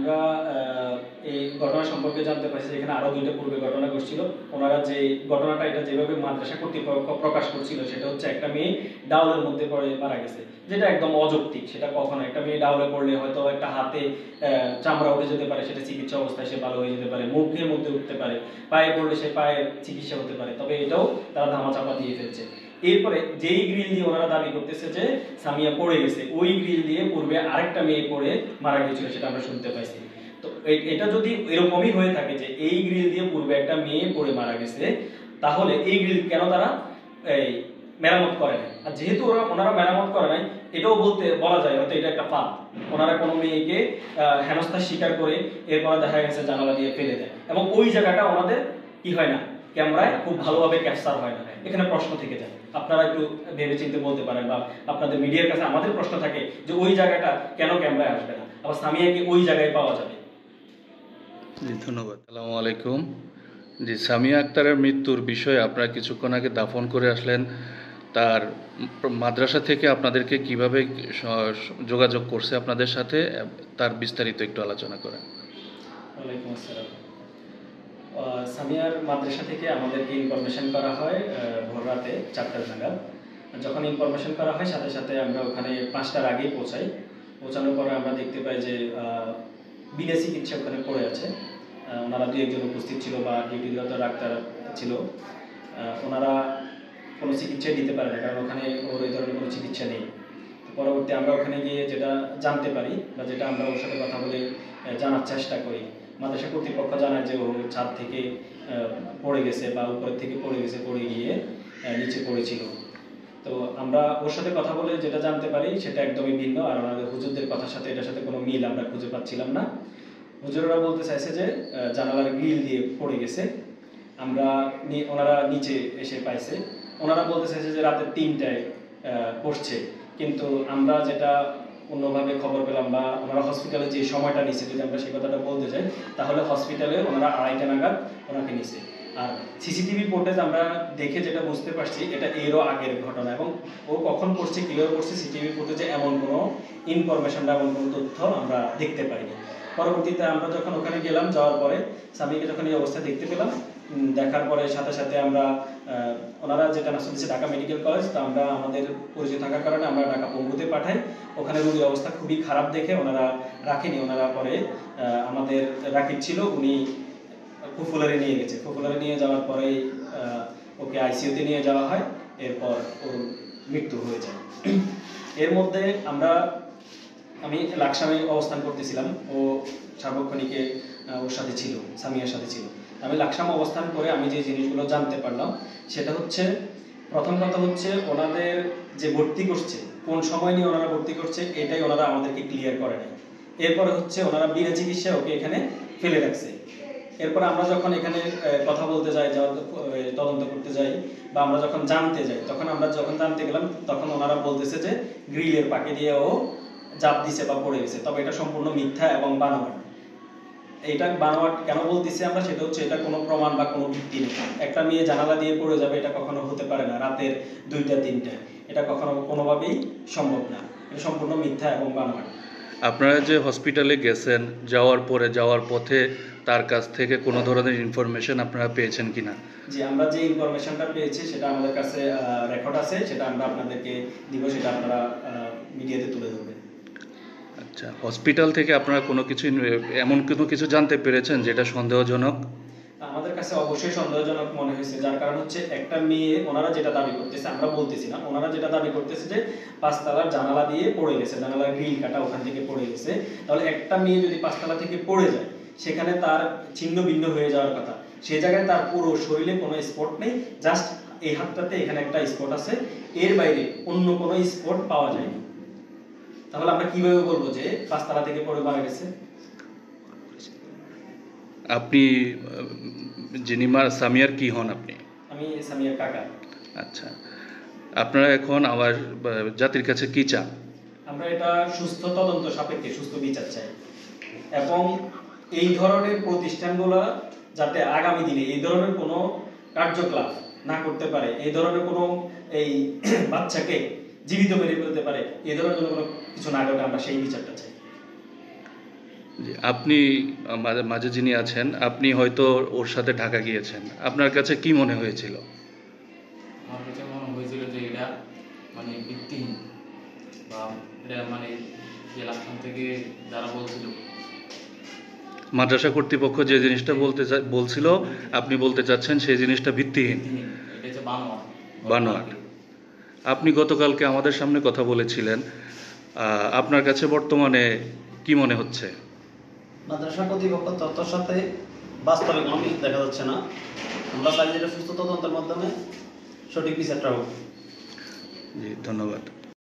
আমরা এই ঘটনা সম্পর্কে জানতে পারছি যেখানে আরো দুইটা পূর্বে ঘটনা ঘটছিল। ওনারা যে ঘটনাটা এটা যেভাবে মাদ্রাসা কর্তৃপক্ষ প্রকাশ করছিল সেটা হচ্ছে একটা মেয়ে ডাউলের মধ্যে পড়ে মারা গেছে, যেটা একদম অযৌক্তিক। সেটা কখনো একটা মেয়ে ডাউলে পড়লে হয়তো একটা হাতে চামড়া উঠে যেতে পারে, সেটা চিকিৎসা অবস্থায় সে ভালো হয়ে যেতে পারে, মুখের মধ্যে উঠতে পারে, পায়ে পড়লে সে পায়ের চিকিৎসা হতে পারে, তবে এটাও তারা ধামাচাপা দিয়ে ফেলছে। এরপরে যেই গ্রিল দিয়ে ওনারা দাবি করতেছে যে সামিয়া পড়ে গেছে, ওই গ্রিল দিয়ে পূর্বে আরেকটা মেয়ে পড়ে মারা গেছিল, সেটা আমরা শুনতে পাইছি। তো এটা যদি এরকমই হয়ে থাকে যে এই গ্রিল দিয়ে পূর্বে একটা মেয়ে পড়ে মারা গেছে, তাহলে এই গ্রিল কেন তারা এই মেরামত করে নাই? আর যেহেতু ওনারা মেরামত করে নাই, এটাও বলা যায় হয়তো এটা একটা ফাঁদ। ওনারা কোনো মেয়েকে হেনস্থার শিকার করে এরপরে দেখা গেছে জানালা দিয়ে ফেলে দেয়, এবং ওই জায়গাটা ওনাদের কি হয় না, ক্যামেরায় খুব ভালোভাবে ক্যাপচার হয় না। এখানে প্রশ্ন থেকে যায়, আপনারা একটু ভেবে চিন্তে বলতে পারেন, বা আপনাদের মিডিয়ার কাছে আমাদের প্রশ্ন থাকে যে ওই জায়গাটা কেন ক্যামেরায় আসবে না, আবার সামিয়াকে ওই জায়গায় পাওয়া যাবে। জি ধন্যবাদ। আসসালামু আলাইকুম। জি, সামিয়া আক্তারের মৃত্যুর বিষয়ে আপনারা কিছুক্ষণ আগে দাফন করে আসলেন। তার মাদ্রাসা থেকে আপনাদেরকে কিভাবে যোগাযোগ করছে আপনাদের সাথে, তার বিস্তারিত একটু আলোচনা করেন। ওয়ালাইকুম আসসালাম। সামিয়ার মাদ্রাসা থেকে আমাদেরকে ইনফরমেশন করা হয় ভোর রাতে 4টা নাগাদ। যখন ইনফরমেশন করা হয় সাথে সাথে আমরা ওখানে 5টার আগেই পৌঁছাই। পৌঁছানোর পরে আমরা দেখতে পাই যে বিনা চিকিৎসা ওখানে পড়ে আছে। ওনারা 2-1 জন উপস্থিত ছিল বা ডিউটিরত ডাক্তার ছিল। ওনারা কোনো চিকিৎসা দিতে পারে না, কারণ ওখানে ওর এই ধরনের কোনো চিকিৎসা নেই। পরবর্তী আমরা ওখানে গিয়ে যেটা জানতে পারি বা যেটা আমরা ওর সাথে কথা বলে জানার চেষ্টা করি, মাদ্রাসা কর্তৃপক্ষ জানায় যে ও ছাদ থেকে পড়ে গেছে বা উপরের থেকে পড়ে গেছে, পড়ে গিয়ে নিচে পড়েছিল। তো আমরা ওর সাথে কথা বলে যেটা জানতে পারি সেটা একদমই ভিন্ন, আর আমাদের হুজুরদের কথার সাথে এটার সাথে কোনো মিল আমরা খুঁজে পাচ্ছিলাম না। হুজুররা বলতে চাইছে যে জানালার গ্রিল দিয়ে পড়ে গেছে, ওনারা নিচে এসে পাইছে। ওনারা বলতে চাইছে যে রাতে 3টায় পড়ছে, কিন্তু আমরা যেটা অন্যভাবে খবর পেলাম বা ওনারা হসপিটালে যে সময়টা নিচ্ছে, যদি আমরা সেই কথাটা বলতে চাই, তাহলে হসপিটালে ওনারা 2:30টা নাগাদ ওনাকে নিছে। আর সিসিটিভি ফুটেজ আমরা দেখে যেটা বুঝতে পারছি এটা এরও আগের ঘটনা, এবং ও কখন পড়ছে কিভাবে পড়ছে সিসিটিভি ফুটেজে এমন কোনো ইনফরমেশন বা এমন কোনো তথ্য আমরা দেখতে পাইনি। পরবর্তীতে আমরা যখন ওখানে গেলাম, যাওয়ার পরে স্বামীকে যখন এই অবস্থা দেখতে পেলাম, দেখার পরে সাথে সাথে আমরা ওনারা যেটা নাম দিচ্ছে ঢাকা মেডিকেল কলেজ, তো আমরা আমাদের পরিচয় থাকার কারণে আমরা ঢাকা পঙ্গুতে পাঠাই। ওখানে রোগীর অবস্থা খুবই খারাপ দেখে ওনারা রাখেনি। ওনারা পরে আমাদের রাকিব ছিল, উনি ফুফুলারে নিয়ে গেছে। ফুফুলারে নিয়ে যাওয়ার পরেই ওকে আইসিইউতে নিয়ে যাওয়া হয়, এরপর ওর মৃত্যু হয়ে যায়। এর মধ্যে আমি লাকসামে অবস্থান করতেছিলাম, ও সার্বক্ষণিকে ওর সাথে ছিল, সামিয়ার সাথে ছিল। আমি লাকসাম অবস্থান করে আমি যে জিনিসগুলো জানতে পারলাম সেটা হচ্ছে, প্রথম কথা হচ্ছে ওনাদের যে ভর্তি করছে, কোন সময় নিয়ে ওনারা ভর্তি করছে এটাই ওনারা আমাদেরকে ক্লিয়ার করে নাই। এরপরে হচ্ছে ওনারা বিনা চিকিৎসায় ওকে এখানে ফেলে রাখছে। এরপর আমরা যখন এখানে কথা বলতে যাই, তদন্ত করতে যাই বা আমরা যখন জানতে যাই, আমরা যখন জানতে গেলাম তখন ওনারা বলতেছে যে গ্রিলের পাকে দিয়ে ও জাপ দিছে বা পড়ে গেছে, তবে এটা সম্পূর্ণ মিথ্যা এবং বানোয়াট। এটা বানোয়াট কেন বলতেছি আমরা, সেটা হচ্ছে এটা কোনো প্রমাণ বা কোনো ভিত্তি নেই। একটা মেয়ে জানালা দিয়ে পড়ে যাবে এটা কখনো হতে পারে না রাতের 2টা-3টায়, এটা কখনো কোনোভাবেই সম্ভব না। এটা সম্পূর্ণ মিথ্যা এবং বানোয়াট। আপনারা যে হসপিটালে গেছেন, যাওয়ার পথে তার কাছ থেকে কোনো ধরনের ইনফরমেশন আপনারা পেয়েছেন কিনা? জি, আমরা যে ইনফরমেশনটা পেয়েছি সেটা আমাদের কাছে রেকর্ড আছে, সেটা আমরা আপনাদেরকে দিব, সেটা আপনারা মিডিয়াতে তুলে ধরবেন। আচ্ছা, হসপিটাল থেকে আপনারা এমন কোনো কিছু জানতে পেরেছেন যেটা সন্দেহজনক? আমাদের কাছে অবশ্যই সন্দেহজনক মনে হয়েছে, যার কারণ হচ্ছে একটা মেয়ে, ওনারা যেটা দাবি করতেছে, আমরা বলতেছি না, ওনারা যেটা দাবি করতেছে যে 5তলার জানালা দিয়ে পড়ে গেছে, জানালার গ্রিল কাটা ওখান থেকে পড়ে গেছে। তাহলে একটা মেয়ে যদি 5তলা থেকে পড়ে যায়, সেখানে তার ছিন্ন ভিন্ন হয়ে যাওয়ার কথা। সেই জায়গায় তার পুরো শরীরে কোনো স্পট নেই, জাস্ট এই হাতটাতে এখানে একটা স্পট আছে, এর বাইরে অন্য কোনো স্পট পাওয়া যায়নি। তাহলে আমরা কিভাবে বলবো যে 5তলা থেকে পড়ে মারা গেছে? আপনি সামিয়ার কি হন আপনি? আমি সামিয়ার কাকা। আচ্ছা, আপনারা এখন আমার জাতির কাছে কি চান? আমরা এটা সুস্থ তদন্ত সাপেক্ষে সুস্থ বিচার চাই, এবং এই ধরনের প্রতিষ্ঠানগুলো যাতে আগামী দিনে এই ধরনের কোনো কার্যকলাপ না করতে পারে, এই ধরনের কোনো এই বাচ্চাকে জীবিত মেরে ফেলতে পারে, এই ধরনের কোনো কিছু না ঘটে, আমরা সেই বিচারটা চাই। জি, আপনি মাঝে মাঝে যিনি আছেন, আপনি হয়তো ওর সাথে ঢাকা গিয়েছেন। আপনার কাছে কি মনে হয়েছিল? আমার কাছে মনে হয়েছিল যে এটা মানে ভিত্তিহীন, বা এটা মানে এলাকান থেকে যারা বলছিল মাদ্রাসা কর্তৃপক্ষ যে জিনিসটা বলছিল, আপনি বলতে চাচ্ছেন সেই জিনিসটা ভিত্তিহীন, ভিত্তিহীন, এটা হচ্ছে বানোয়াট। বানোয়াট। আপনি গতকালকে আমাদের সামনে কথা বলেছিলেন, আপনার কাছে বর্তমানে কি মনে হচ্ছে? মাদ্রাসা কর্তৃপক্ষ তথ্যের সাথে বাস্তবে কোনো মিল দেখা যাচ্ছে না। আমরা চাই যে এটা সুস্থ তদন্তের মাধ্যমে সঠিক বিচারটা হোক। জি, ধন্যবাদ।